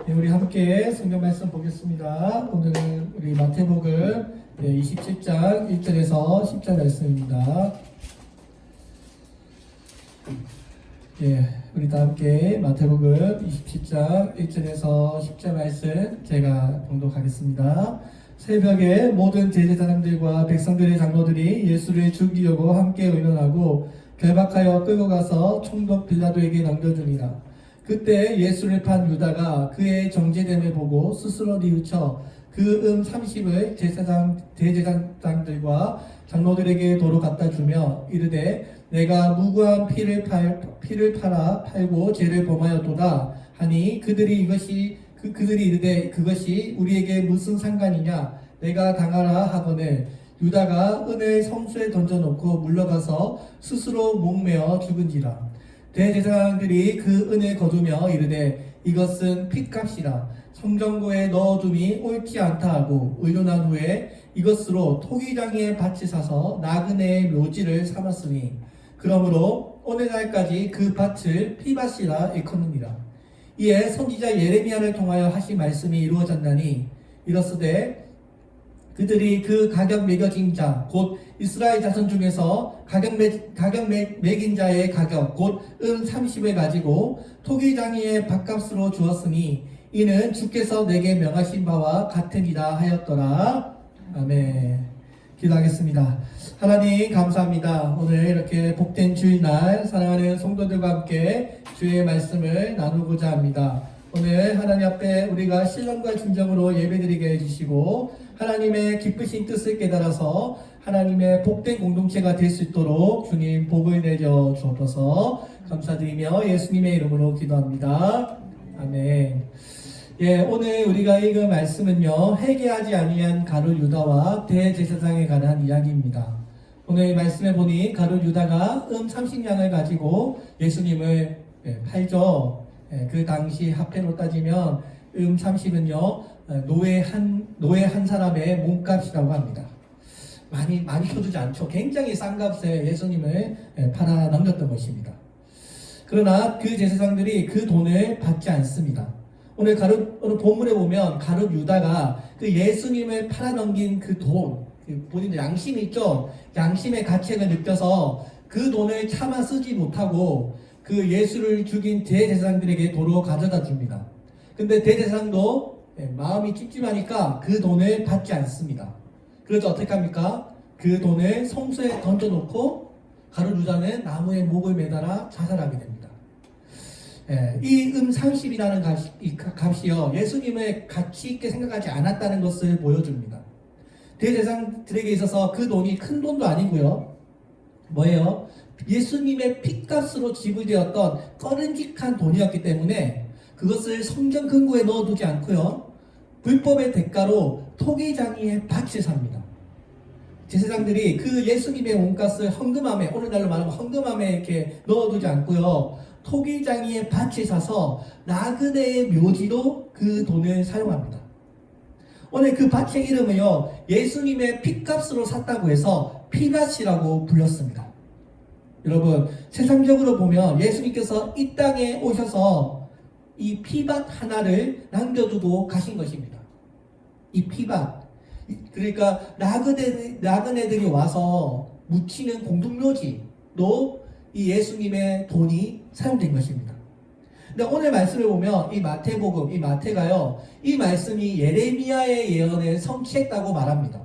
네, 우리 함께 성경 말씀 보겠습니다. 오늘은 우리 마태복음 27장 1절에서 10절 말씀입니다. 우리 다 함께 마태복음 27장 1절에서 10절 말씀 제가 봉독하겠습니다. 새벽에 모든 제사장들과 백성들의 장로들이 예수를 죽이려고 함께 의논하고 결박하여 끌고 가서 총독 빌라도에게 넘겨주니라. 그때 예수를 판 유다가 그의 정죄됨을 보고 스스로 뉘우쳐 그 30을 대제사장들과 장로들에게 도로 갖다 주며 이르되 내가 무고한 피를 팔아 팔고 죄를 범하였도다 하니 그들이 이르되 그것이 우리에게 무슨 상관이냐 내가 당하라 하거늘 유다가 은을 성수에 던져놓고 물러가서 스스로 목매어 죽은지라. 대제사장들이 그 은을 거두며 이르되 이것은 핏값이라 성전고에 넣어둠이 옳지 않다 하고 의논한 후에 이것으로 토기장이의 밭을 사서 나그네의 묘지를 삼았으니 그러므로 오늘날까지 그 밭을 피밭이라 일컫느니라. 이에 선지자 예레미야를 통하여 하신 말씀이 이루어졌나니 이렇으되 그들이 그 가격 매겨진 자 곧 이스라엘 자손 중에서 가격 매긴 자의 가격 곧 30을 가지고 토기장이의 밭값으로 주었으니 이는 주께서 내게 명하신 바와 같으니라 하였더라. 아멘. 기도하겠습니다. 하나님 감사합니다. 오늘 이렇게 복된 주일날 사랑하는 성도들과 함께 주의 말씀을 나누고자 합니다. 오늘 하나님 앞에 우리가 신령과 진정으로 예배드리게 해주시고 하나님의 기쁘신 뜻을 깨달아서 하나님의 복된 공동체가 될 수 있도록 주님 복을 내려 주옵소서. 감사드리며 예수님의 이름으로 기도합니다. 아멘. 오늘 우리가 읽은 말씀은요 회개하지 아니한 가룟 유다와 대제사장에 관한 이야기입니다. 오늘 말씀에 보니 가룟 유다가 30냥을 가지고 예수님을 팔죠. 그 당시 화폐로 따지면 30은요 노예 한 사람의 몸값이라고 합니다. 많이 쳐주지 않죠. 굉장히 싼 값에 예수님을 팔아 넘겼던 것입니다. 그러나 그 제사장들이 그 돈을 받지 않습니다. 오늘 본문에 보면 가룟 유다가 그 예수님을 팔아 넘긴 그 돈, 본인의 양심이 있죠. 양심의 가책을 느껴서 그 돈을 차마 쓰지 못하고 그 예수를 죽인 대제사장들에게 도로 가져다 줍니다. 근데 대제사장도 마음이 찝찝하니까 그 돈을 받지 않습니다. 그래서 어떻게 합니까? 그 돈을 성수에 던져놓고 가룟 유다는 나무에 목을 매달아 자살하게 됩니다. 이 30이라는 값이요 예수님을 가치 있게 생각하지 않았다는 것을 보여줍니다. 대제사장들에게 있어서 그 돈이 큰 돈도 아니고요. 뭐예요? 예수님의 핏값으로 지불되었던 꺼름직한 돈이었기 때문에 그것을 성전 금고에 넣어두지 않고요. 불법의 대가로 토기장이의 밭을 삽니다. 제사장들이 그 예수님의 몸값을 헌금함에, 오늘날로 말하면 헌금함에 이렇게 넣어두지 않고요. 토기장이의 밭을 사서 나그네의 묘지로 그 돈을 사용합니다. 오늘 그 밭의 이름을요 예수님의 핏값으로 샀다고 해서 피밭이라고 불렸습니다. 여러분 세상적으로 보면 예수님께서 이 땅에 오셔서 이 피밭 하나를 남겨두고 가신 것입니다. 이 피밭, 그러니까 나그네들이 와서 묻히는 공동묘지도 이 예수님의 돈이 사용된 것입니다. 근데 오늘 말씀을 보면 이 마태복음, 이 마태가요 이 말씀이 예레미야의 예언을 성취했다고 말합니다.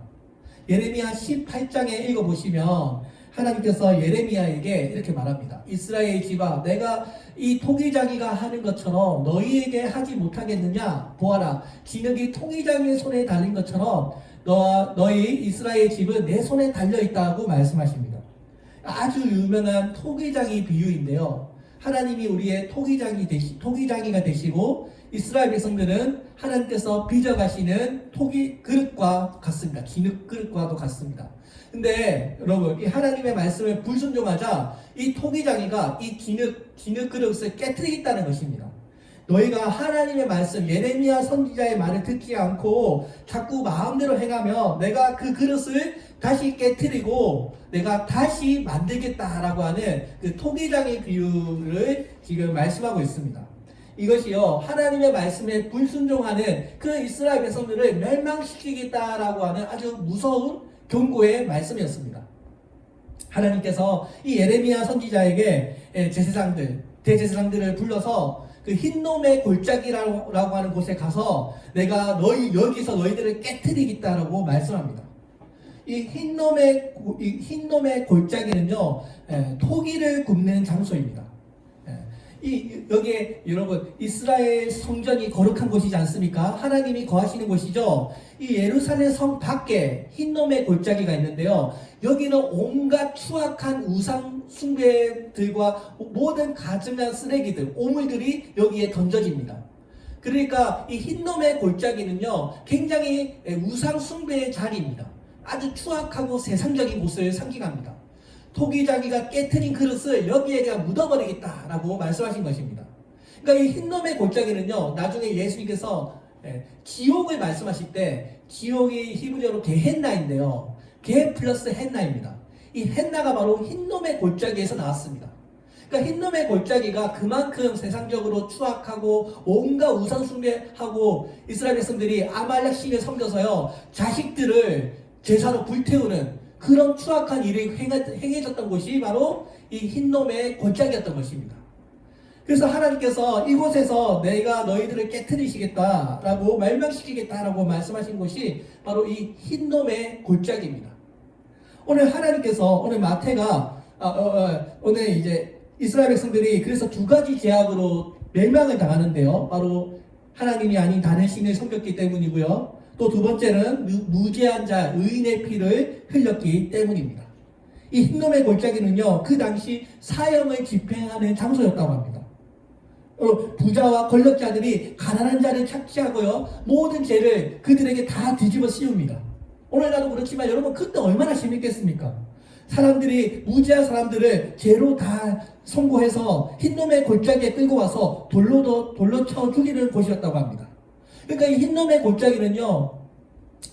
예레미야 18장에 읽어보시면 하나님께서 예레미야에게 이렇게 말합니다. 이스라엘 집아 내가 이 토기장이가 하는 것처럼 너희에게 하지 못하겠느냐? 보아라 진흙이 토기장이의 손에 달린 것처럼 너희 이스라엘 집은 내 손에 달려있다고 말씀하십니다. 아주 유명한 토기장이 비유인데요. 하나님이 우리의 토기장이가 되시고 이스라엘 백성들은 하나님께서 빚어가시는 토기 그릇과 같습니다. 진흙 그릇과도 같습니다. 근데 여러분 이 하나님의 말씀에 불순종하자 이 토기장이가 이 진흙 그릇을 깨트리겠다는 것입니다. 너희가 하나님의 말씀 예레미야 선지자의 말을 듣지 않고 자꾸 마음대로 행하면 내가 그 그릇을 다시 깨트리고 내가 다시 만들겠다라고 하는 그 토기장의 비유를 지금 말씀하고 있습니다. 이것이요 하나님의 말씀에 불순종하는 그 이스라엘 백성들을 멸망시키겠다라고 하는 아주 무서운 경고의 말씀이었습니다. 하나님께서 이 예레미야 선지자에게 대제사장들을 불러서 그 흰놈의 골짜기라고 하는 곳에 가서 내가 여기서 너희들을 깨트리겠다라고 말씀합니다. 이 흰놈의 골짜기는요, 토기를 굽는 장소입니다. 여기에 여러분 이스라엘 성전이 거룩한 곳이지 않습니까? 하나님이 거하시는 곳이죠. 이 예루살렘 성 밖에 흰놈의 골짜기가 있는데요. 여기는 온갖 추악한 우상 숭배들과 모든 가증한 쓰레기들, 오물들이 여기에 던져집니다. 그러니까 이 흰놈의 골짜기는요, 굉장히 우상 숭배의 자리입니다. 아주 추악하고 세상적인 곳을 상징합니다. 토기장이가 깨트린 그릇을 여기에다 묻어버리겠다라고 말씀하신 것입니다. 그러니까 이 흰놈의 골짜기는요, 나중에 예수님께서 지옥을 말씀하실 때, 지옥이 히브리어로 게헨나인데요, 게 플러스 헨나입니다. 이 헨나가 바로 흰놈의 골짜기에서 나왔습니다. 그러니까 흰놈의 골짜기가 그만큼 세상적으로 추악하고 온갖 우상 숭배하고 이스라엘 백성들이 아말렉 신을 섬겨서요, 자식들을 제사로 불태우는 그런 추악한 일이 행해졌던 곳이 바로 이 흰놈의 골짜기였던 것입니다. 그래서 하나님께서 이곳에서 내가 너희들을 깨트리시겠다라고 멸망시키겠다라고 말씀하신 곳이 바로 이 흰놈의 골짜기입니다. 오늘 하나님께서 오늘 마태가 오늘 이제 이스라엘 백성들이 그래서 두 가지 죄악으로 멸망을 당하는데요. 바로 하나님이 아닌 다른 신을 섬겼기 때문이고요. 또 두 번째는 무죄한 자 의인의 피를 흘렸기 때문입니다. 이 흰놈의 골짜기는요, 그 당시 사형을 집행하는 장소였다고 합니다. 부자와 권력자들이 가난한 자를 착취하고요, 모든 죄를 그들에게 다 뒤집어 씌웁니다. 오늘날도 그렇지만 여러분 그때 얼마나 재밌겠습니까? 사람들이 무죄한 사람들을 죄로 다 선고해서 흰놈의 골짜기에 끌고 와서 돌로 쳐 죽이는 곳이었다고 합니다. 그러니까 이 흰놈의 골짜기는요,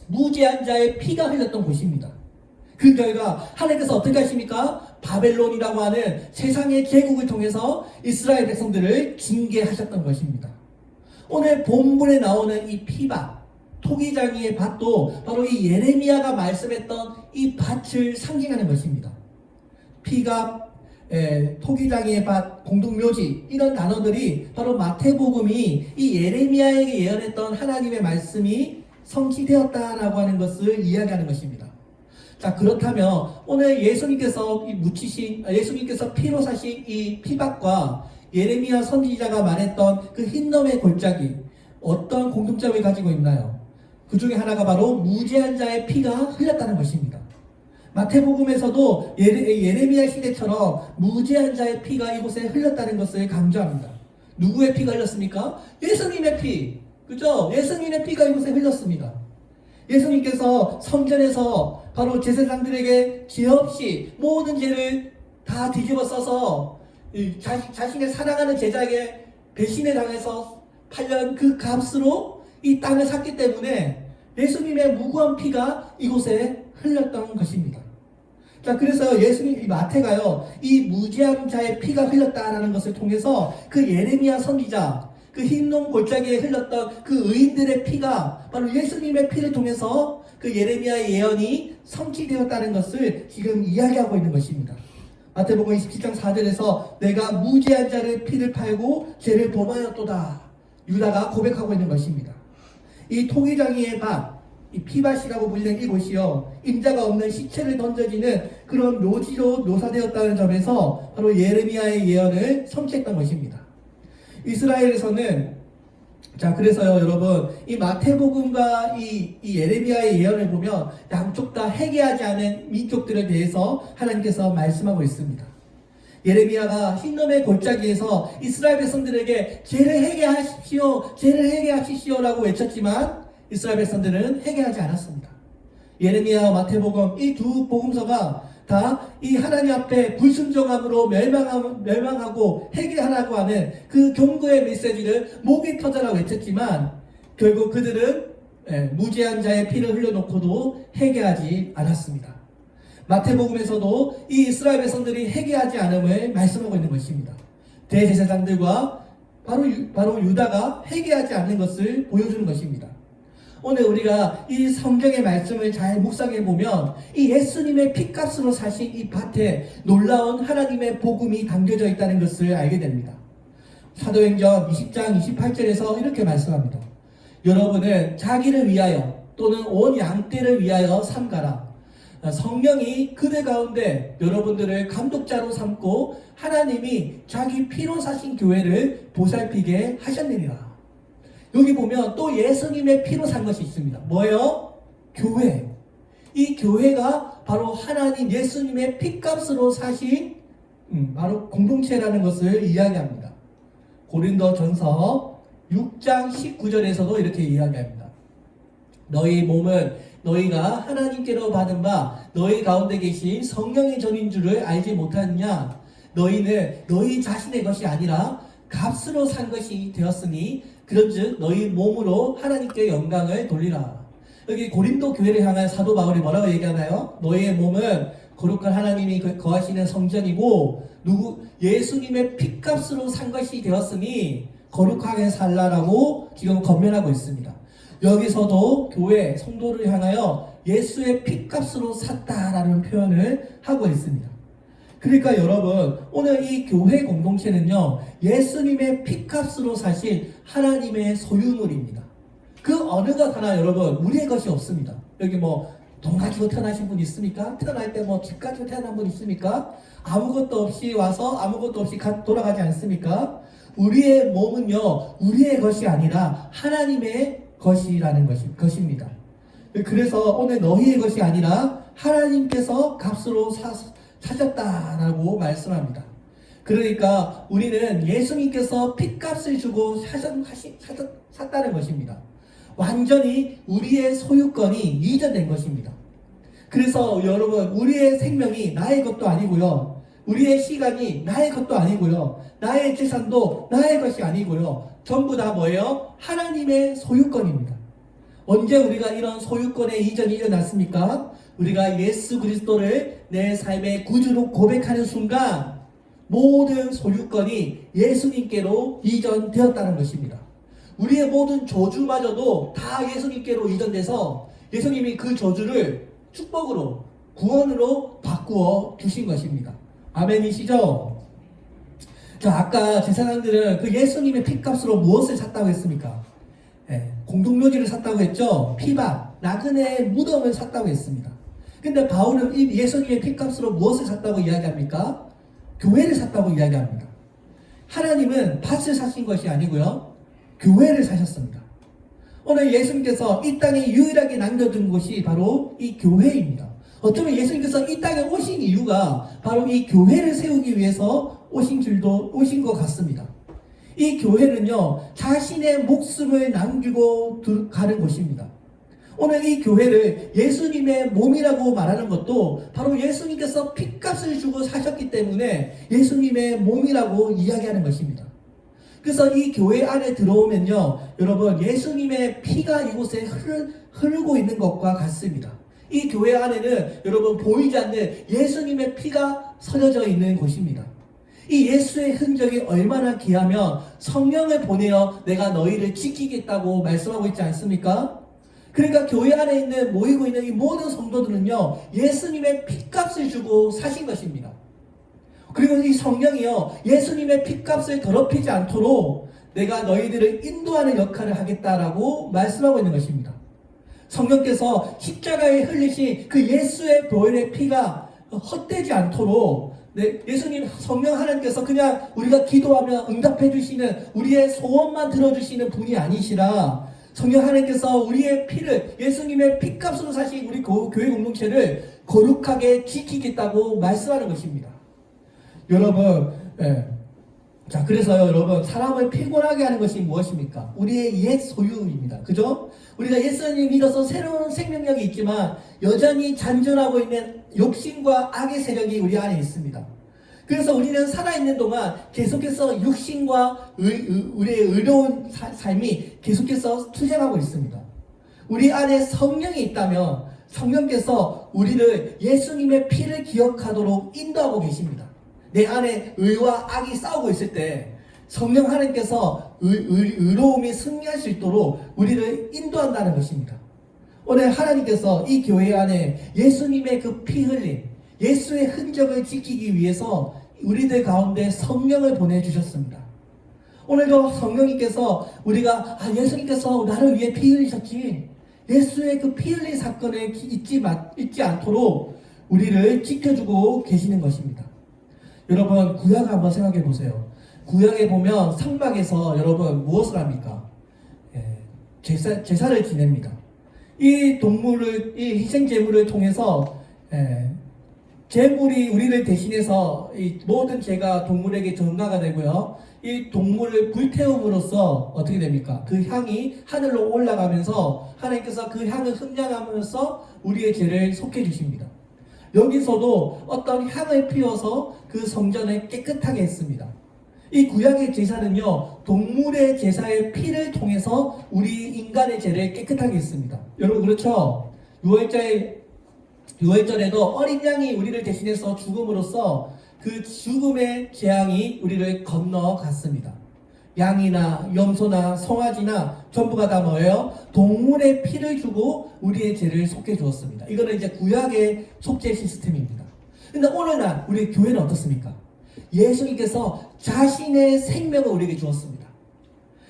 무죄한 자의 피가 흘렸던 곳입니다. 그 결과 하나님께서 어떻게 하십니까? 바벨론이라고 하는 세상의 제국을 통해서 이스라엘 백성들을 징계하셨던 것입니다. 오늘 본문에 나오는 이 피밭, 토기장이의 밭도 바로 이 예레미야가 말씀했던 이 밭을 상징하는 것입니다. 피가 토기장이의 밭, 공동묘지, 이런 단어들이 바로 마태복음이 이 예레미야에게 예언했던 하나님의 말씀이 성취되었다라고 하는 것을 이야기하는 것입니다. 자, 그렇다면 오늘 예수님께서 피로 사신 이 피밭과 예레미야 선지자가 말했던 그 흰놈의 골짜기, 어떤 공통점을 가지고 있나요? 그 중에 하나가 바로 무죄한 자의 피가 흘렸다는 것입니다. 마태복음에서도 예레미야 시대처럼 무죄한 자의 피가 이곳에 흘렸다는 것을 강조합니다. 누구의 피가 흘렸습니까? 예수님의 피. 그죠? 예수님의 피가 이곳에 흘렸습니다. 예수님께서 성전에서 바로 제사장들에게 죄 없이 모든 죄를 다 뒤집어 써서 자신의 사랑하는 제자에게 배신을 당해서 팔려는 그 값으로 이 땅을 샀기 때문에 예수님의 무고한 피가 이곳에 흘렸던 것입니다. 자, 그래서 이 마태가요, 이 무죄한 자의 피가 흘렸다라는 것을 통해서 그 예레미야 선지자, 그 흰놈 골짜기에 흘렀던 그 의인들의 피가 바로 예수님의 피를 통해서 그 예레미야의 예언이 성취되었다는 것을 지금 이야기하고 있는 것입니다. 마태복음 27장 4절에서 내가 무죄한 자를 피를 팔고 죄를 범하였도다, 유다가 고백하고 있는 것입니다. 이 토기장이의 밭, 이 피밭이라고 불리는 이곳이요, 임자가 없는 시체를 던져지는 그런 묘지로 묘사되었다는 점에서 바로 예레미야의 예언을 성취했던 것입니다. 이스라엘에서는, 자, 그래서요 여러분, 이 마태복음과 이 예레미야의 예언을 보면 양쪽 다 회개하지 않은 민족들에 대해서 하나님께서 말씀하고 있습니다. 예레미야가 흰놈의 골짜기에서 이스라엘 백성들에게 죄를 회개하십시오 라고 외쳤지만 이스라엘 백성들은 회개하지 않았습니다. 예레미야와 마태복음 이 두 복음서가 다 이 하나님 앞에 불순종함으로 멸망하고 회개하라고 하는 그 경고의 메시지를 목이 터져라 외쳤지만 결국 그들은 무죄한 자의 피를 흘려놓고도 회개하지 않았습니다. 마태복음에서도 이 이스라엘 백성들이 회개하지 않음을 말씀하고 있는 것입니다. 대제사장들과 바로 유다가 회개하지 않는 것을 보여주는 것입니다. 오늘 우리가 이 성경의 말씀을 잘 묵상해 보면 이 예수님의 피값으로 사신 이 밭에 놀라운 하나님의 복음이 담겨져 있다는 것을 알게 됩니다. 사도행전 20장 28절에서 이렇게 말씀합니다. 여러분은 자기를 위하여 또는 온 양떼를 위하여 삼가라. 성령이 그들 가운데 여러분들을 감독자로 삼고 하나님이 자기 피로 사신 교회를 보살피게 하셨느니라. 여기 보면 또 예수님의 피로 산 것이 있습니다. 뭐예요? 교회. 이 교회가 바로 하나님 예수님의 피값으로 사신 바로 공동체라는 것을 이야기합니다. 고린도전서 6장 19절에서도 이렇게 이야기합니다. 너희 몸은 너희가 하나님께로 받은 바 너희 가운데 계신 성령의 전인 줄을 알지 못하느냐? 너희는 너희 자신의 것이 아니라 값으로 산 것이 되었으니 그런즉 너희 몸으로 하나님께 영광을 돌리라. 여기 고린도 교회를 향한 사도 바울이 뭐라고 얘기하나요? 너희의 몸은 거룩한 하나님이 거하시는 성전이고 예수님의 피값으로 산 것이 되었으니 거룩하게 살라라고 지금 권면하고 있습니다. 여기서도 교회 성도를 향하여 예수의 피값으로 샀다라는 표현을 하고 있습니다. 그러니까 여러분 오늘 이 교회 공동체는요 예수님의 피값으로 사신 하나님의 소유물입니다. 그 어느 것 하나 여러분 우리의 것이 없습니다. 여기 뭐 돈 가지고 태어나신 분 있습니까? 태어날 때 뭐 집 가지고 태어난 분 있습니까? 아무것도 없이 와서 아무것도 없이 돌아가지 않습니까? 우리의 몸은요 우리의 것이 아니라 하나님의 것이라는 것입니다. 그래서 오늘 너희의 것이 아니라 하나님께서 값으로 사셨다라고 말씀합니다. 그러니까 우리는 예수님께서 핏값을 주고 샀다는 것입니다. 완전히 우리의 소유권이 이전된 것입니다. 그래서 여러분 우리의 생명이 나의 것도 아니고요. 우리의 시간이 나의 것도 아니고요. 나의 재산도 나의 것이 아니고요. 전부 다 뭐예요? 하나님의 소유권입니다. 언제 우리가 이런 소유권의 이전이 일어났습니까? 우리가 예수 그리스도를 내 삶의 구주로 고백하는 순간 모든 소유권이 예수님께로 이전되었다는 것입니다. 우리의 모든 저주마저도 다 예수님께로 이전돼서 예수님이 그 저주를 축복으로 구원으로 바꾸어 주신 것입니다. 아멘이시죠? 자, 아까 제사장들은 그 예수님의 피값으로 무엇을 샀다고 했습니까? 공동묘지를 샀다고 했죠. 피밭, 나그네의 무덤을 샀다고 했습니다. 근데 바울은 이 예수님의 피값으로 무엇을 샀다고 이야기합니까? 교회를 샀다고 이야기합니다. 하나님은 밭을 사신 것이 아니고요. 교회를 사셨습니다. 오늘 예수님께서 이 땅에 유일하게 남겨둔 곳이 바로 이 교회입니다. 어쩌면 예수님께서 이 땅에 오신 이유가 바로 이 교회를 세우기 위해서 오신 것 같습니다. 이 교회는요, 자신의 목숨을 남기고 가는 곳입니다. 오늘 이 교회를 예수님의 몸이라고 말하는 것도 바로 예수님께서 핏값을 주고 사셨기 때문에 예수님의 몸이라고 이야기하는 것입니다. 그래서 이 교회 안에 들어오면요, 여러분 예수님의 피가 이곳에 흐르고 있는 것과 같습니다. 이 교회 안에는 여러분 보이지 않는 예수님의 피가 서려져 있는 곳입니다. 이 예수의 흔적이 얼마나 귀하면 성령을 보내어 내가 너희를 지키겠다고 말씀하고 있지 않습니까? 그러니까 교회 안에 모이고 있는 이 모든 성도들은요, 예수님의 핏값을 주고 사신 것입니다. 그리고 이 성령이요, 예수님의 핏값을 더럽히지 않도록 내가 너희들을 인도하는 역할을 하겠다라고 말씀하고 있는 것입니다. 성령께서 십자가에 흘리신 그 예수의 보혈의 피가 헛되지 않도록 예수님 성령 하나님께서 그냥 우리가 기도하면 응답해 주시는 우리의 소원만 들어주시는 분이 아니시라 성령 하나님께서 우리의 피를 예수님의 피값으로 사신 우리 교회 공동체를 거룩하게 지키겠다고 말씀하는 것입니다. 여러분, 자, 그래서요, 여러분, 사람을 피곤하게 하는 것이 무엇입니까? 우리의 옛 소유입니다. 그죠? 우리가 예수님 믿어서 새로운 생명력이 있지만 여전히 잔존하고 있는 욕심과 악의 세력이 우리 안에 있습니다. 그래서 우리는 살아있는 동안 계속해서 육신과 우리의 의로운 삶이 계속해서 투쟁하고 있습니다. 우리 안에 성령이 있다면 성령께서 우리를 예수님의 피를 기억하도록 인도하고 계십니다. 내 안에 의와 악이 싸우고 있을 때 성령 하나님께서 의로움이 승리할 수 있도록 우리를 인도한다는 것입니다. 오늘 하나님께서 이 교회 안에 예수님의 그 피 흘림, 예수의 흔적을 지키기 위해서 우리들 가운데 성령을 보내주셨습니다. 오늘도 성령님께서 우리가 예수님께서 나를 위해 피 흘리셨지, 예수의 그 피 흘린 사건을 잊지 않도록 우리를 지켜주고 계시는 것입니다. 여러분, 구약을 한번 생각해 보세요. 구약에 보면 성막에서 여러분 무엇을 합니까? 제사를 지냅니다. 이 동물을, 이 희생 제물을 통해서 제물이 우리를 대신해서 이 모든 죄가 동물에게 전가가 되고요. 이 동물을 불태움으로써 어떻게 됩니까? 그 향이 하늘로 올라가면서 하나님께서 그 향을 흠량하면서 우리의 죄를 속해 주십니다. 여기서도 어떤 향을 피워서 그 성전을 깨끗하게 했습니다. 이 구약의 제사는요, 동물의 제사의 피를 통해서 우리 인간의 죄를 깨끗하게 했습니다. 여러분, 그렇죠? 6월절에도 어린 양이 우리를 대신해서 죽음으로써 그 죽음의 재앙이 우리를 건너갔습니다. 양이나 염소나 송아지나 전부가 다 뭐예요? 동물의 피를 주고 우리의 죄를 속해 주었습니다. 이거는 이제 구약의 속죄 시스템입니다. 근데 오늘날 우리 교회는 어떻습니까? 예수님께서 자신의 생명을 우리에게 주었습니다.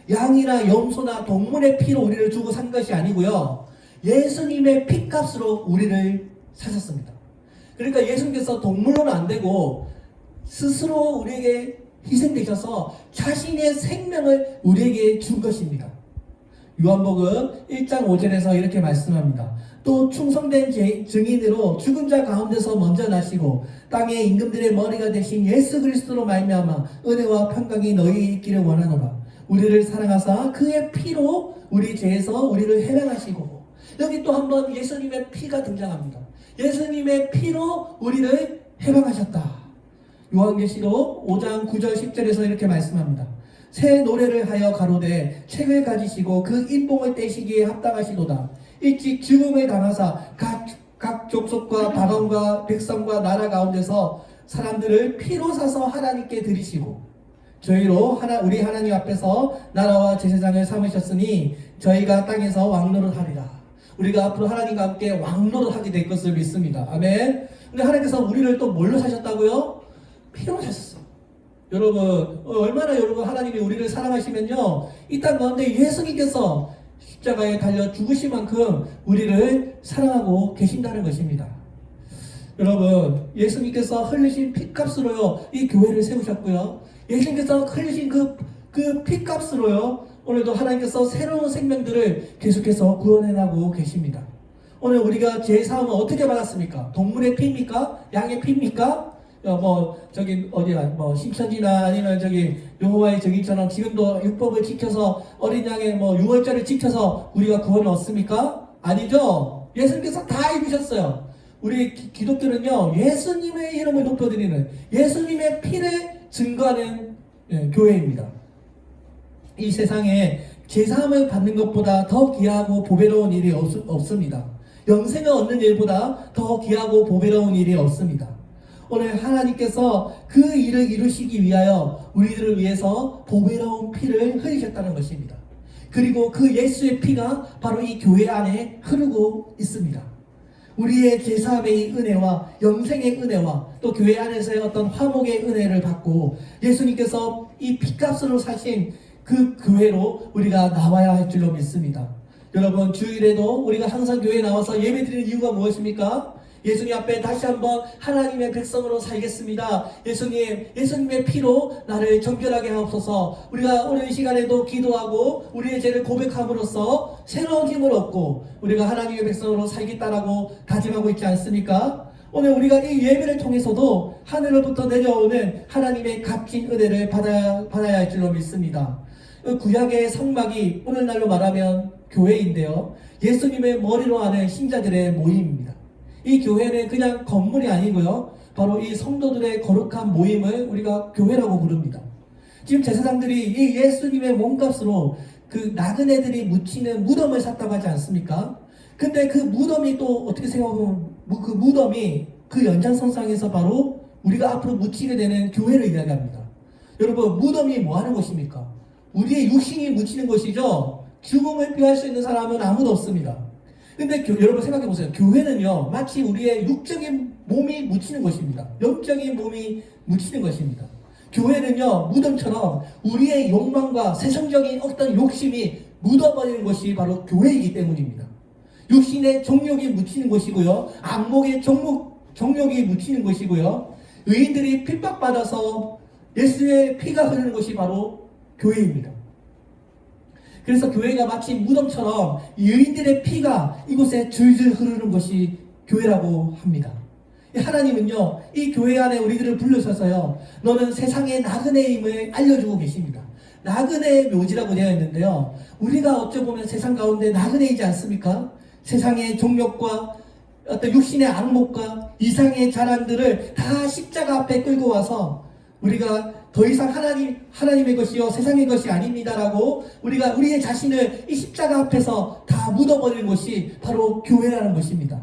양이나 염소나 동물의 피로 우리를 주고 산 것이 아니고요, 예수님의 피값으로 우리를 사셨습니다. 그러니까 예수님께서 동물로는 안 되고 스스로 우리에게 희생되셔서 자신의 생명을 우리에게 준 것입니다. 요한복음 1장 5절에서 이렇게 말씀합니다. 또 충성된 증인으로 죽은 자 가운데서 먼저 나시고 땅의 임금들의 머리가 되신 예수 그리스도로 말미암아 은혜와 평강이 너희에 있기를 원하노라. 우리를 사랑하사 그의 피로 우리 죄에서 우리를 해방하시고, 여기 또 한번 예수님의 피가 등장합니다. 예수님의 피로 우리를 해방하셨다. 요한계시록 5장 9절 10절에서 이렇게 말씀합니다. 새 노래를 하여 가로되 책을 가지시고 그 인봉을 떼시기에 합당하시도다. 일찍 죽음을 당하사 각 족속과 방언과 백성과 나라 가운데서 사람들을 피로 사서 하나님께 드리시고 저희로 우리 하나님 앞에서 나라와 제사장을 삼으셨으니 저희가 땅에서 왕노릇 하리라. 우리가 앞으로 하나님과 함께 왕노릇 하게 될 것을 믿습니다. 아멘. 근데 하나님께서 우리를 또 뭘로 사셨다고요? 피로 사셨어요. 여러분, 얼마나 여러분 하나님이 우리를 사랑하시면요, 이 땅 가운데 예수님께서 십자가에 달려 죽으신 만큼 우리를 사랑하고 계신다는 것입니다. 여러분, 예수님께서 흘리신 피값으로요, 이 교회를 세우셨고요, 예수님께서 흘리신 그 피값으로요, 오늘도 하나님께서 새로운 생명들을 계속해서 구원해나가고 계십니다. 오늘 우리가 죄사함을 어떻게 받았습니까? 동물의 피입니까? 양의 피입니까? 신천지나 아니면 여호와의 증인처럼 지금도 율법을 지켜서 어린 양의 6월절을 지켜서 우리가 구원을 얻습니까? 아니죠. 예수님께서 다 입으셨어요. 우리 기독교는요, 예수님의 이름을 높여드리는, 예수님의 피를 증거하는 교회입니다. 이 세상에 제사함을 받는 것보다 더 귀하고 보배로운 일이 없습니다. 영생을 얻는 일보다 더 귀하고 보배로운 일이 없습니다. 오늘 하나님께서 그 일을 이루시기 위하여 우리들을 위해서 보배로운 피를 흘리셨다는 것입니다. 그리고 그 예수의 피가 바로 이 교회 안에 흐르고 있습니다. 우리의 제사함의 은혜와 영생의 은혜와 또 교회 안에서의 어떤 화목의 은혜를 받고 예수님께서 이 피값으로 사신 그 교회로 우리가 나와야 할 줄로 믿습니다. 여러분, 주일에도 우리가 항상 교회에 나와서 예배드리는 이유가 무엇입니까? 예수님 앞에 다시 한번 하나님의 백성으로 살겠습니다. 예수님의 피로 나를 정결하게 하옵소서. 우리가 오늘 이 시간에도 기도하고 우리의 죄를 고백함으로써 새로운 힘을 얻고 우리가 하나님의 백성으로 살겠다라고 다짐하고 있지 않습니까? 오늘 우리가 이 예배를 통해서도 하늘로부터 내려오는 하나님의 값진 은혜를 받아야 할 줄로 믿습니다. 구약의 성막이 오늘날로 말하면 교회인데요, 예수님의 머리로 하는 신자들의 모임입니다. 이 교회는 그냥 건물이 아니고요, 바로 이 성도들의 거룩한 모임을 우리가 교회라고 부릅니다. 지금 제사장들이 이 예수님의 몸값으로 그 나그네들이 묻히는 무덤을 샀다고 하지 않습니까? 근데 그 무덤이 또 어떻게 생각하면 그 무덤이 그 연장선상에서 바로 우리가 앞으로 묻히게 되는 교회를 이야기합니다. 여러분, 무덤이 뭐 하는 곳입니까? 우리의 육신이 묻히는 곳이죠. 죽음을 피할 수 있는 사람은 아무도 없습니다. 근데 여러분 생각해 보세요. 교회는요, 마치 우리의 육적인 몸이 묻히는 곳입니다. 영적인 몸이 묻히는 것입니다. 교회는요, 무덤처럼 우리의 욕망과 세상적인 어떤 욕심이 묻어버리는 것이 바로 교회이기 때문입니다. 육신의 정욕이 묻히는 곳이고요, 안목의 정욕이 묻히는 곳이고요, 의인들이 핍박받아서 예수의 피가 흐르는 곳이 바로 교회입니다. 그래서 교회가 마치 무덤처럼 의인들의 피가 이곳에 줄줄 흐르는 것이 교회라고 합니다. 하나님은요, 이 교회 안에 우리들을 불러셔서요, 너는 세상의 나그네임을 알려주고 계십니다. 나그네의 묘지라고 되어 있는데요, 우리가 어찌 보면 세상 가운데 나그네이지 않습니까? 세상의 종욕과 어떤 육신의 악목과 이상의 자랑들을 다 십자가 앞에 끌고 와서 우리가 더 이상 하나님의 것이요 세상의 것이 아닙니다라고 우리가 우리의 자신을 이 십자가 앞에서 다 묻어버리는 것이 바로 교회라는 것입니다.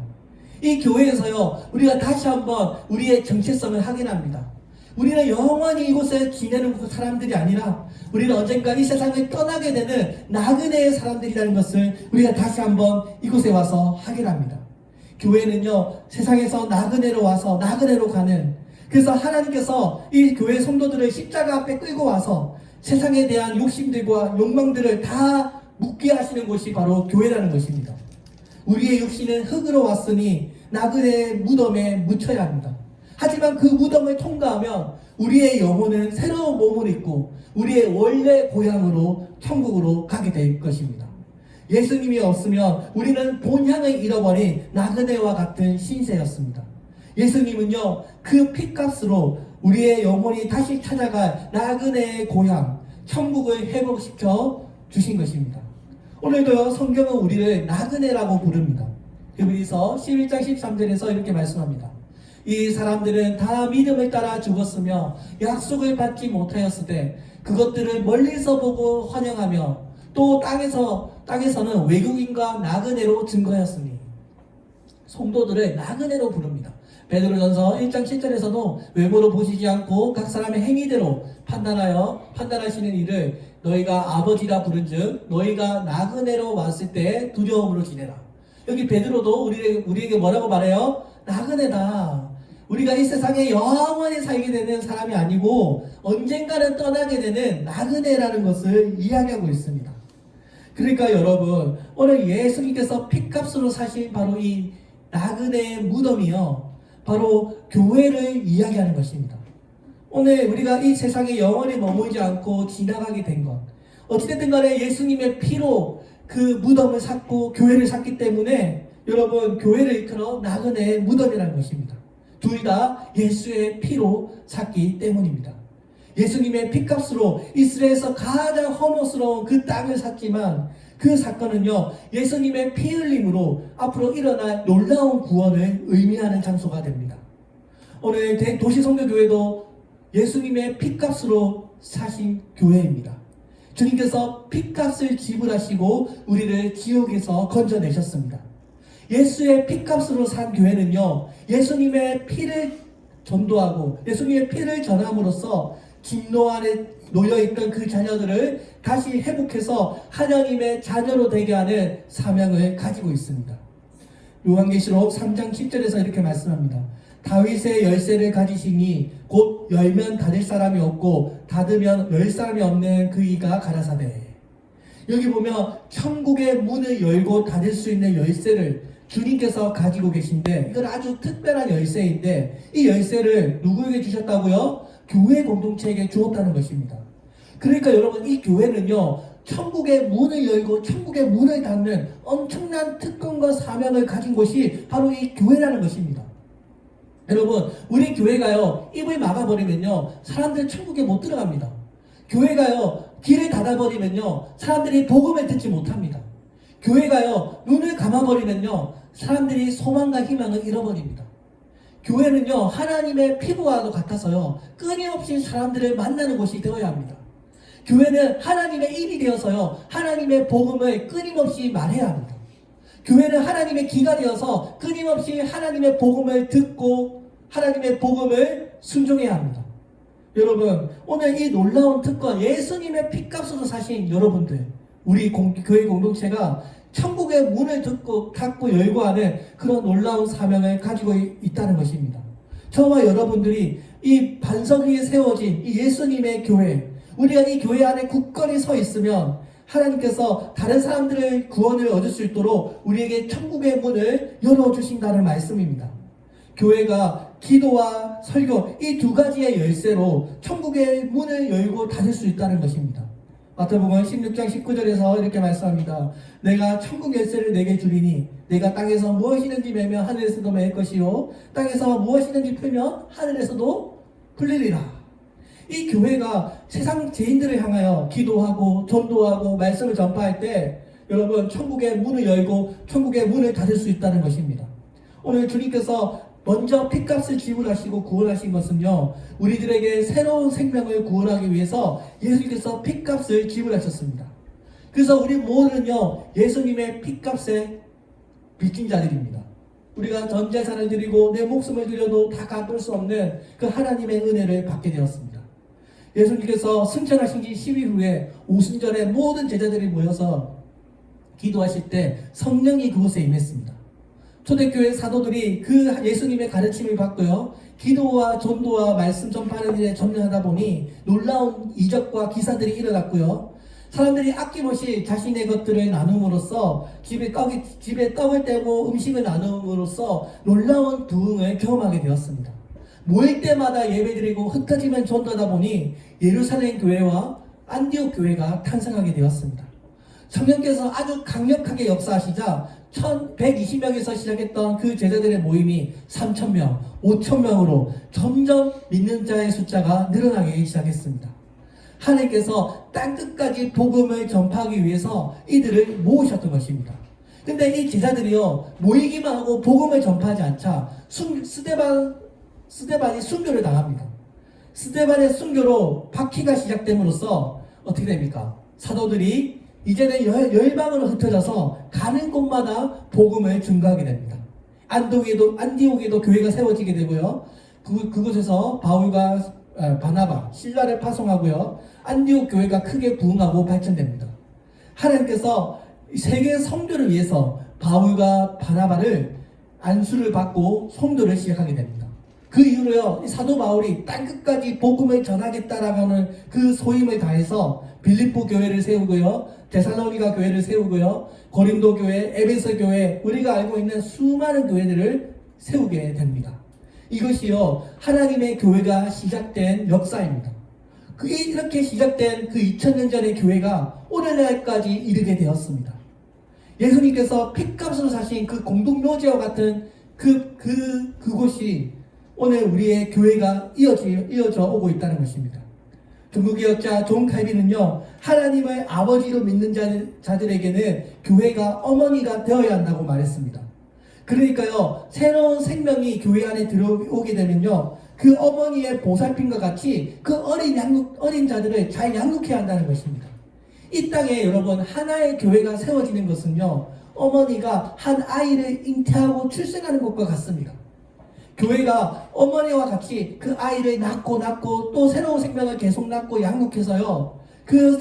이 교회에서요, 우리가 다시 한번 우리의 정체성을 확인합니다. 우리는 영원히 이곳에 지내는 사람들이 아니라 우리는 언젠가 이 세상을 떠나게 되는 나그네의 사람들이라는 것을 우리가 다시 한번 이곳에 와서 확인합니다. 교회는요, 세상에서 나그네로 와서 나그네로 가는, 그래서 하나님께서 이 교회 성도들을 십자가 앞에 끌고 와서 세상에 대한 욕심들과 욕망들을 다 묻게 하시는 곳이 바로 교회라는 것입니다. 우리의 육신은 흙으로 왔으니 나그네의 무덤에 묻혀야 합니다. 하지만 그 무덤을 통과하면 우리의 영혼은 새로운 몸을 입고 우리의 원래 고향으로 천국으로 가게 될 것입니다. 예수님이 없으면 우리는 본향을 잃어버린 나그네와 같은 신세였습니다. 예수님은요, 그 핏값으로 우리의 영혼이 다시 찾아갈 나그네의 고향, 천국을 회복시켜 주신 것입니다. 오늘도요, 성경은 우리를 나그네라고 부릅니다. 히브리서 11장 13절에서 이렇게 말씀합니다. 이 사람들은 다 믿음을 따라 죽었으며 약속을 받지 못하였을 때 그것들을 멀리서 보고 환영하며 또 땅에서는 외국인과 나그네로 증거하였으니, 성도들을 나그네로 부릅니다. 베드로전서 1장 7절에서도 외모로 보시지 않고 각 사람의 행위대로 판단하시는 이를 너희가 아버지라 부른즉 너희가 나그네로 왔을 때 두려움으로 지내라. 여기 베드로도 우리에게 뭐라고 말해요? 나그네다. 우리가 이 세상에 영원히 살게 되는 사람이 아니고 언젠가는 떠나게 되는 나그네라는 것을 이야기하고 있습니다. 그러니까 여러분, 오늘 예수님께서 핏값으로 사신 바로 이 나그네의 무덤이요, 바로 교회를 이야기하는 것입니다. 오늘 우리가 이 세상에 영원히 머물지 않고 지나가게 된 것, 어찌됐든 간에 예수님의 피로 그 무덤을 샀고 교회를 샀기 때문에 여러분, 교회를 이끌어 나그네의 무덤이라는 것입니다. 둘 다 예수의 피로 샀기 때문입니다. 예수님의 피값으로 이스라엘에서 가장 혐오스러운 그 땅을 샀지만 그 사건은요, 예수님의 피 흘림으로 앞으로 일어날 놀라운 구원을 의미하는 장소가 됩니다. 오늘 도시성교교회도 예수님의 피값으로 사신 교회입니다. 주님께서 피값을 지불하시고 우리를 지옥에서 건져내셨습니다. 예수의 피값으로 산 교회는요, 예수님의 피를 전도하고 예수님의 피를 전함으로써 진노 안에 놓여있던 그 자녀들을 다시 회복해서 하나님의 자녀로 되게 하는 사명을 가지고 있습니다. 요한계시록 3장 10절에서 이렇게 말씀합니다. 다윗의 열쇠를 가지시니 곧 열면 닫을 사람이 없고 닫으면 열 사람이 없는 그 이가 가라사대. 여기 보면 천국의 문을 열고 닫을 수 있는 열쇠를 주님께서 가지고 계신데, 이건 아주 특별한 열쇠인데 이 열쇠를 누구에게 주셨다고요? 교회 공동체에게 주었다는 것입니다. 그러니까 여러분, 이 교회는요, 천국의 문을 열고 천국의 문을 닫는 엄청난 특권과 사명을 가진 곳이 바로 이 교회라는 것입니다. 여러분, 우리 교회가요, 입을 막아버리면요, 사람들 천국에 못 들어갑니다. 교회가요, 길을 닫아버리면요, 사람들이 복음을 듣지 못합니다. 교회가요, 눈을 감아버리면요, 사람들이 소망과 희망을 잃어버립니다. 교회는요, 하나님의 피부와도 같아서요, 끊임없이 사람들을 만나는 곳이 되어야 합니다. 교회는 하나님의 입이 되어서요, 하나님의 복음을 끊임없이 말해야 합니다. 교회는 하나님의 귀가 되어서 끊임없이 하나님의 복음을 듣고 하나님의 복음을 순종해야 합니다. 여러분, 오늘 이 놀라운 특권, 예수님의 피값으로 사신 여러분들, 우리 교회 공동체가 천국의 문을 닫고 열고 하는 그런 놀라운 사명을 가지고 있다는 것입니다. 저와 여러분들이 이 반석 위에 세워진 이 예수님의 교회, 우리가 이 교회 안에 굳건히 서 있으면 하나님께서 다른 사람들의 구원을 얻을 수 있도록 우리에게 천국의 문을 열어주신다는 말씀입니다. 교회가 기도와 설교 이 두 가지의 열쇠로 천국의 문을 열고 닫을 수 있다는 것입니다. 마태복음 16장 19절에서 이렇게 말씀합니다. 내가 천국 열쇠를 내게 주리니 내가 땅에서 무엇이든지 매면 하늘에서도 맬 것이요 땅에서 무엇이든지 풀면 하늘에서도 풀리리라. 이 교회가 세상 죄인들을 향하여 기도하고 전도하고 말씀을 전파할 때 여러분 천국의 문을 열고 천국의 문을 닫을 수 있다는 것입니다. 오늘 주님께서 먼저 핏값을 지불하시고 구원하신 것은요, 우리들에게 새로운 생명을 구원하기 위해서 예수님께서 핏값을 지불하셨습니다. 그래서 우리 모두는요, 예수님의 핏값에 빚진 자들입니다. 우리가 전 재산을 드리고 내 목숨을 드려도 다 갚을 수 없는 그 하나님의 은혜를 받게 되었습니다. 예수님께서 승천하신 지 10일 후에 오순절에 모든 제자들이 모여서 기도하실 때 성령이 그곳에 임했습니다. 초대교회 사도들이 그 예수님의 가르침을 받고요, 기도와 전도와 말씀 전파하는 일에 전념하다 보니 놀라운 이적과 기사들이 일어났고요, 사람들이 아낌없이 자신의 것들을 나눔으로써 집에 떡을 떼고 음식을 나눔으로써 놀라운 부흥을 경험하게 되었습니다. 모일 때마다 예배드리고 흩어지면 전도하다 보니 예루살렘 교회와 안디옥 교회가 탄생하게 되었습니다. 성령께서 아주 강력하게 역사하시자 1120명에서 시작했던 그 제자들의 모임이 3000명, 5000명으로 점점 믿는 자의 숫자가 늘어나기 시작했습니다. 하나님께서 땅끝까지 복음을 전파하기 위해서 이들을 모으셨던 것입니다. 근데 이 제자들이요, 모이기만 하고 복음을 전파하지 않자 스데반이 순교를 당합니다. 스데반의 순교로 박해가 시작됨으로써 어떻게 됩니까? 사도들이 이제는 열방으로 흩어져서 가는 곳마다 복음을 증거하게 됩니다. 안디옥에도 교회가 세워지게 되고요. 그곳에서 바울과 바나바, 실라를 파송하고요. 안디옥 교회가 크게 부흥하고 발전됩니다. 하나님께서 세계 성교를 위해서 바울과 바나바를 안수를 받고 성도를 시작하게 됩니다. 그 이후로요, 사도 바울이 땅끝까지 복음을 전하겠다라고 하는 그 소임을 다해서 빌립보 교회를 세우고요, 데살로니가 교회를 세우고요, 고린도 교회, 에베소 교회, 우리가 알고 있는 수많은 교회들을 세우게 됩니다. 이것이요, 하나님의 교회가 시작된 역사입니다. 이렇게 시작된 그 2000년 전의 교회가 오늘날까지 이르게 되었습니다. 예수님께서 핏값으로 사신 그 공동묘지와 같은 그곳이 오늘 우리의 교회가 이어져 오고 있다는 것입니다. 중국의학자 존 칼빈은요, 하나님을 아버지로 믿는 자들에게는 교회가 어머니가 되어야 한다고 말했습니다. 그러니까요, 새로운 생명이 교회 안에 들어오게 되면요, 그 어머니의 보살핌과 같이 그 어린 자들을 잘 양육해야 한다는 것입니다. 이 땅에 여러분, 하나의 교회가 세워지는 것은요, 어머니가 한 아이를 잉태하고 출생하는 것과 같습니다. 교회가 어머니와 같이 그 아이를 낳고 또 새로운 생명을 계속 낳고 양육해서요, 그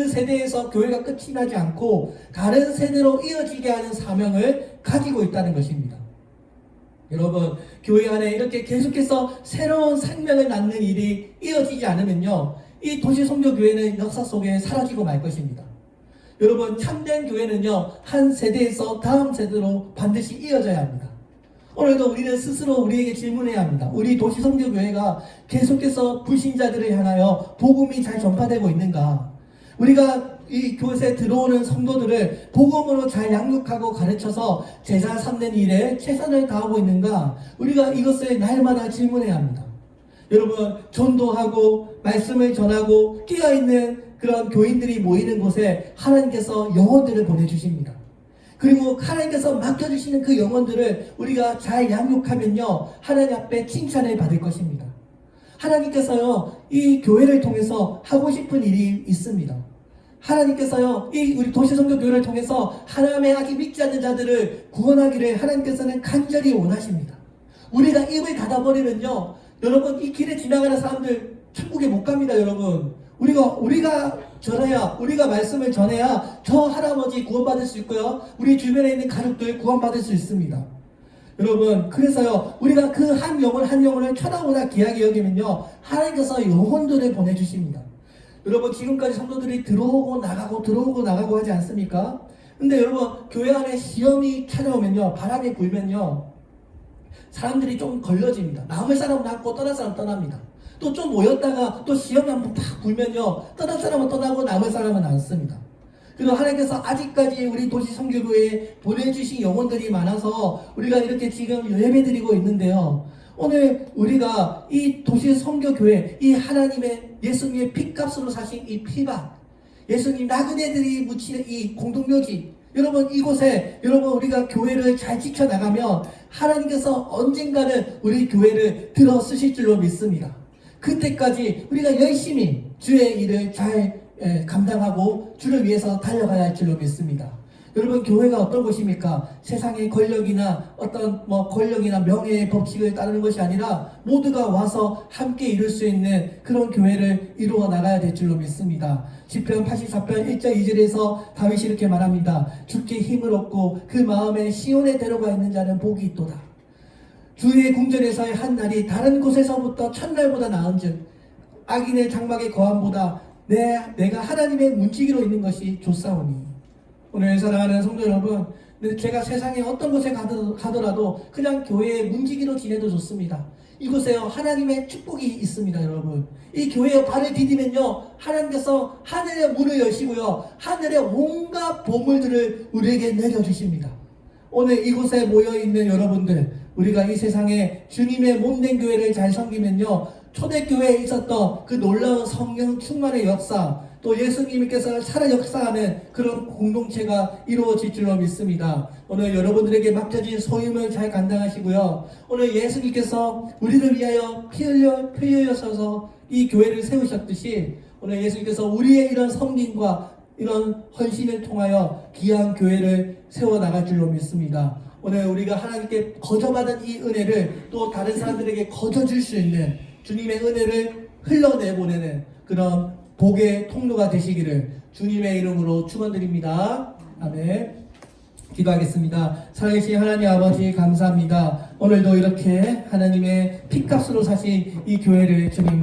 세대에서 교회가 끝이 나지 않고 다른 세대로 이어지게 하는 사명을 가지고 있다는 것입니다. 여러분, 교회 안에 이렇게 계속해서 새로운 생명을 낳는 일이 이어지지 않으면요, 이 도시선교교회는 역사 속에 사라지고 말 것입니다. 여러분, 참된 교회는요, 한 세대에서 다음 세대로 반드시 이어져야 합니다. 오늘도 우리는 스스로 우리에게 질문해야 합니다. 우리 도시선교교회가 계속해서 불신자들을 향하여 복음이 잘 전파되고 있는가? 우리가 이 교회에 들어오는 성도들을 복음으로 잘 양육하고 가르쳐서 제자 삼는 일에 최선을 다하고 있는가? 우리가 이것을 날마다 질문해야 합니다. 여러분, 전도하고 말씀을 전하고 깨어있는 그런 교인들이 모이는 곳에 하나님께서 영혼들을 보내주십니다. 그리고 하나님께서 맡겨주시는 그 영혼들을 우리가 잘 양육하면요, 하나님 앞에 칭찬을 받을 것입니다. 하나님께서요, 이 교회를 통해서 하고 싶은 일이 있습니다. 하나님께서요, 이 우리 도시선교교회를 통해서 하나님의 아직 믿지 않는 자들을 구원하기를 하나님께서는 간절히 원하십니다. 우리가 입을 닫아버리면요, 여러분, 이 길에 지나가는 사람들 천국에 못 갑니다, 여러분. 우리가 전해야, 우리가 말씀을 전해야 저 할아버지 구원받을 수 있고요. 우리 주변에 있는 가족들 구원받을 수 있습니다. 여러분, 그래서요, 우리가 그 한 영혼을 천하보다 귀하게 여기면요, 하나님께서 영혼들을 보내주십니다. 여러분, 지금까지 성도들이 들어오고 나가고 하지 않습니까? 근데 여러분, 교회 안에 시험이 찾아오면요, 바람이 불면요, 사람들이 좀 걸러집니다. 남을 사람은 남고 떠날 사람은 떠납니다. 또 좀 모였다가 또 시험이 한번 탁 불면요, 떠날 사람은 떠나고 남을 사람은 남습니다. 그리고 하나님께서 아직까지 우리 도시 성교교회에 보내주신 영혼들이 많아서 우리가 이렇게 지금 예배드리고 있는데요. 오늘 우리가 이 도시 성교교회, 이 하나님의 예수님의 피값으로 사신 이 피박, 예수님 나그네들이 묻히는 이 공동묘지, 여러분 이곳에 여러분 우리가 교회를 잘 지켜나가면 하나님께서 언젠가는 우리 교회를 들어 쓰실 줄로 믿습니다. 그때까지 우리가 열심히 주의 일을 잘 감당하고 주를 위해서 달려가야 할 줄로 믿습니다. 여러분, 교회가 어떤 곳입니까? 세상의 권력이나 어떤 권력이나 명예의 법칙을 따르는 것이 아니라 모두가 와서 함께 이룰 수 있는 그런 교회를 이루어 나가야 될 줄로 믿습니다. 시편 84편 1절 2절에서 다윗이 이렇게 말합니다. 주께 힘을 얻고 그 마음에 시온에 데려가 있는 자는 복이 있도다. 주의 궁전에서의 한 날이 다른 곳에서부터 첫날보다 나은즉 악인의 장막의 거함보다 내가 하나님의 문지기로 있는 것이 좋사오니. 오늘 사랑하는 성도 여러분, 제가 세상에 어떤 곳에 가더라도 그냥 교회의 문지기로 지내도 좋습니다. 이곳에요, 하나님의 축복이 있습니다, 여러분. 이 교회에 발을 디디면요, 하나님께서 하늘의 문을 여시고요, 하늘의 온갖 보물들을 우리에게 내려주십니다. 오늘 이곳에 모여있는 여러분들, 우리가 이 세상에 주님의 몸된 교회를 잘 섬기면요, 초대교회에 있었던 그 놀라운 성령 충만의 역사, 또 예수님께서 살아 역사하는 그런 공동체가 이루어질 줄로 믿습니다. 오늘 여러분들에게 맡겨진 소임을 잘 감당하시고요. 오늘 예수님께서 우리를 위하여 피 흘려셔서 이 교회를 세우셨듯이 오늘 예수님께서 우리의 이런 섬김과 이런 헌신을 통하여 귀한 교회를 세워나갈 줄로 믿습니다. 오늘 우리가 하나님께 거저받은 이 은혜를 또 다른 사람들에게 거저줄 수 있는 주님의 은혜를 흘러내보내는 그런 복의 통로가 되시기를 주님의 이름으로 축원드립니다. 아멘. 기도하겠습니다. 살아계신 하나님 아버지 감사합니다. 오늘도 이렇게 하나님의 피값으로 사신 이 교회를 주님